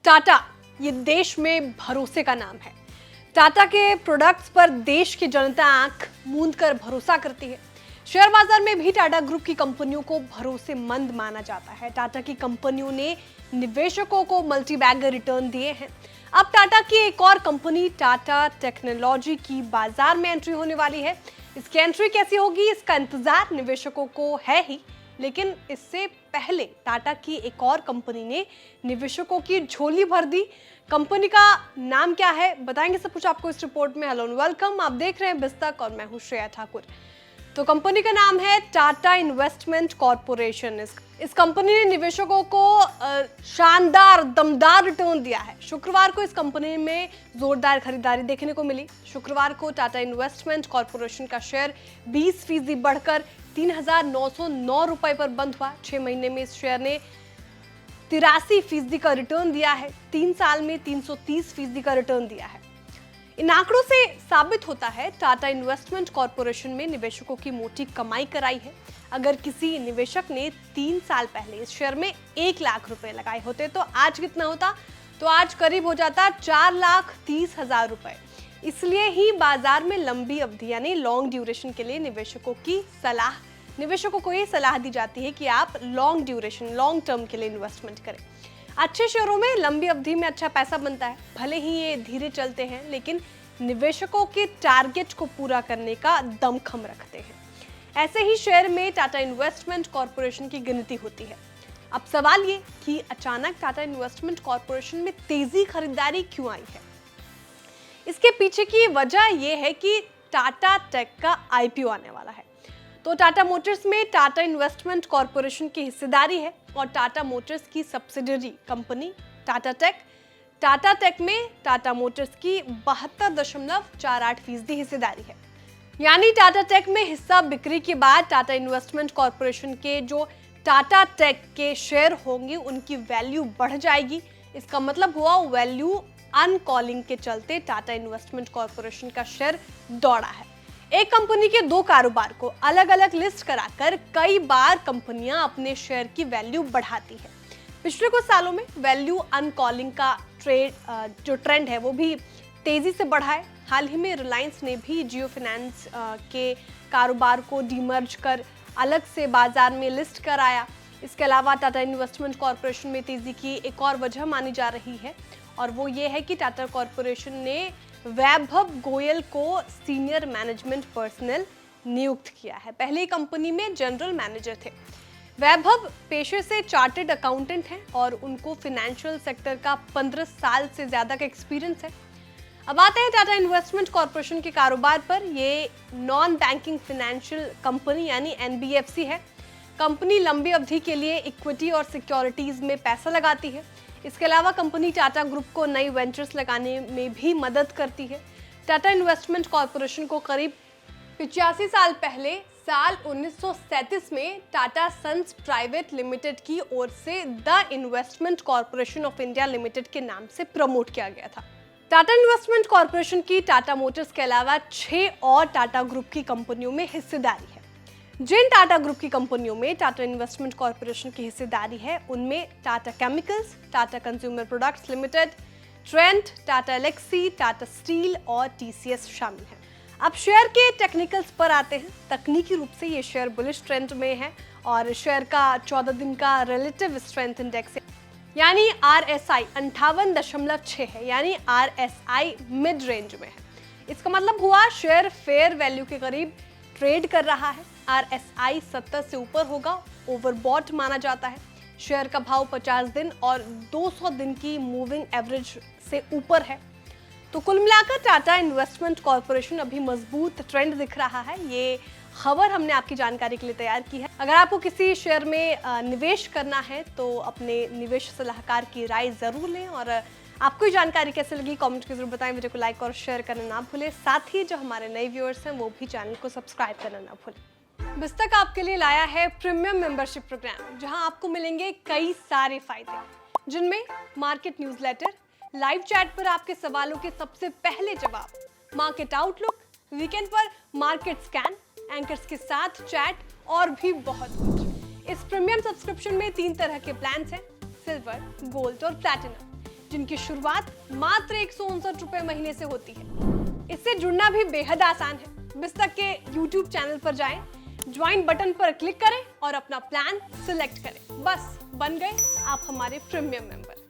टाटा ये देश में भरोसे का नाम है। टाटा के प्रोडक्ट्स पर देश की जनता आंख मूंद कर भरोसा करती है। शेयर बाजार में भी टाटा ग्रुप की कंपनियों को भरोसेमंद माना जाता है। टाटा की कंपनियों ने निवेशकों को मल्टी बैगर रिटर्न दिए हैं। अब टाटा की एक और कंपनी टाटा टेक्नोलॉजी की बाजार में एंट्री होने वाली है। इसकी एंट्री कैसी होगी, इसका इंतजार निवेशकों को है ही, लेकिन इससे पहले टाटा की एक और कंपनी ने निवेशकों की झोली भर दी। कंपनी का नाम क्या है, बताएंगे सब कुछ आपको इस रिपोर्ट में। हेलो एंड वेलकम, आप देख रहे हैं बिस्तक और मैं हूं श्रेया ठाकुर। तो कंपनी का नाम है टाटा इन्वेस्टमेंट कॉर्पोरेशन। इस कंपनी ने निवेशकों को शानदार दमदार रिटर्न दिया है। शुक्रवार को इस कंपनी में जोरदार खरीदारी देखने को मिली। शुक्रवार को टाटा इन्वेस्टमेंट कॉर्पोरेशन का शेयर 20% बढ़कर 3,909 रुपए पर बंद हुआ। 6 महीने में इस शेयर ने 83% का रिटर्न दिया है। 3 साल में 330% का रिटर्न दिया है। इन आंकड़ों से साबित होता है टाटा इन्वेस्टमेंट कॉर्पोरेशन में निवेशकों की मोटी कमाई कराई है। अगर किसी निवेशक ने 3 साल पहले इस शेयर में 1 लाख रुपए लगाए होते तो आज कितना होता, तो आज करीब हो जाता 4,30,000 रुपए। इसलिए ही बाजार में लंबी अवधि यानी लॉन्ग ड्यूरेशन के लिए निवेशकों को ये सलाह दी जाती है कि आप लॉन्ग ड्यूरेशन लॉन्ग टर्म के लिए इन्वेस्टमेंट करें। अच्छे शेयरों में लंबी अवधि में अच्छा पैसा बनता है। भले ही ये धीरे चलते हैं, लेकिन निवेशकों के टारगेट को पूरा करने का दमखम रखते हैं। ऐसे ही शेयर में टाटा इन्वेस्टमेंट कॉर्पोरेशन की गिनती होती है। अब सवाल ये कि अचानक टाटा इन्वेस्टमेंट कॉर्पोरेशन में तेजी खरीदारी क्यों आई है। इसके पीछे की वजह यह है कि टाटा टेक का आईपीओ आने वाला है। तो टाटा मोटर्स में टाटा इन्वेस्टमेंट कॉर्पोरेशन की हिस्सेदारी है और टाटा मोटर्स की सब्सिडियरी कंपनी टाटा टेक में टाटा मोटर्स की 72.48% हिस्सेदारी है। यानी टाटा टेक में हिस्सा बिक्री के बाद टाटा इन्वेस्टमेंट कॉर्पोरेशन के जो टाटा टेक के शेयर होंगे उनकी वैल्यू बढ़ जाएगी। इसका मतलब हुआ वैल्यू अनकॉलिंग के चलते टाटा इन्वेस्टमेंट कॉर्पोरेशन का शेयर दौड़ा है। एक कंपनी के 2 कारोबार को अलग अलग लिस्ट कराकर कई बार कंपनियां अपने शेयर की वैल्यू बढ़ाती है। पिछले कुछ सालों में वैल्यू अनकॉलिंग का जो ट्रेंड है वो भी तेजी से बढ़ा है। हाल ही में रिलायंस ने भी जियो फाइनेंस के कारोबार को डीमर्ज कर अलग से बाजार में लिस्ट कराया। इसके अलावा टाटा इन्वेस्टमेंट कॉर्पोरेशन में तेजी की एक और वजह मानी जा रही है और वो ये है कि टाटा कॉर्पोरेशन ने वैभव गोयल को सीनियर मैनेजमेंट पर्सनल नियुक्त किया है। पहले कंपनी में जनरल मैनेजर थे। वैभव पेशे से चार्टर्ड अकाउंटेंट हैं और उनको फाइनेंशियल सेक्टर का 15 साल से ज्यादा का एक्सपीरियंस है। अब आते हैं टाटा इन्वेस्टमेंट कॉर्पोरेशन के कारोबार पर। ये नॉन बैंकिंग फाइनेंशियल कंपनी यानी एनबीएफसी है। कंपनी लंबी अवधि के लिए इक्विटी और सिक्योरिटीज में पैसा लगाती है। इसके अलावा कंपनी टाटा ग्रुप को नई वेंचर्स लगाने में भी मदद करती है। टाटा इन्वेस्टमेंट कॉर्पोरेशन को करीब 85 साल पहले साल 1937 में टाटा सन्स प्राइवेट लिमिटेड की ओर से the investment corporation of India limited के नाम से प्रमोट किया गया था। टाटा इन्वेस्टमेंट कॉर्पोरेशन की टाटा मोटर्स के अलावा 6 और टाटा ग्रुप की कंपनियों में हिस्सेदारी है। जिन टाटा ग्रुप की कंपनियों में टाटा इन्वेस्टमेंट कॉर्पोरेशन की हिस्सेदारी है उनमें Tata Chemicals, Tata Consumer Products Limited, Trent, Tata Elxsi, Tata Steel और टीसीएस शामिल हैं। अब शेयर के टेक्निकल्स पर आते हैं। तकनीकी रूप से ये शेयर बुलिश ट्रेंड में है और शेयर का 14 दिन का रिलेटिव स्ट्रेंथ इंडेक्स है यानी RSI 58.6 है, यानी RSI मिड रेंज में है। इसका मतलब हुआ शेयर फेयर वैल्यू के करीब ट्रेड कर रहा है। RSI 70 से ऊपर होगा, ओवरबॉट माना जाता है। शेयर का भाव 50 दिन और 200 दिन की मूविंग एवरेज से ऊपर है। तो कुल मिलाकर टाटा इन्वेस्टमेंट कॉर्पोरेशन अभी मजबूत ट्रेंड दिख रहा है। ये खबर हमने आपकी जानकारी के लिए तैयार की है। अगर आपको किसी शेयर में निवेश करना है तो अपने निवेश सलाहकार की राय जरूर लें। और आपको ये जानकारी कैसे लगी कमेंट के जरूर बताएं। वीडियो को लाइक और शेयर करना ना भूलें। साथ ही जो हमारे नए व्यूअर्स हैं वो भी चैनल को सब्सक्राइब करना ना भूलें। बिस्तक आपके लिए लाया है प्रीमियम मेंबरशिप प्रोग्राम, जहां आपको मिलेंगे कई सारे फायदे, जिनमें मार्केट न्यूज़लेटर, लाइव चैट पर आपके सवालों के सबसे पहले जवाब, मार्केट आउटलुक, वीकेंड पर मार्केट स्कैन, एंकर्स के साथ चैट और भी बहुत कुछ। इस प्रीमियम सब्सक्रिप्शन में 3 तरह के प्लान्स हैं, सिल्वर, गोल्ड और प्लैटिनम। जिनकी शुरुआत मात्र 159 रुपए महीने से होती है। इससे जुड़ना भी बेहद आसान है। बिस्तक के YouTube चैनल पर जाएं, ज्वाइन बटन पर क्लिक करें और अपना प्लान सिलेक्ट करें। बस बन गए आप हमारे प्रीमियम मेंबर।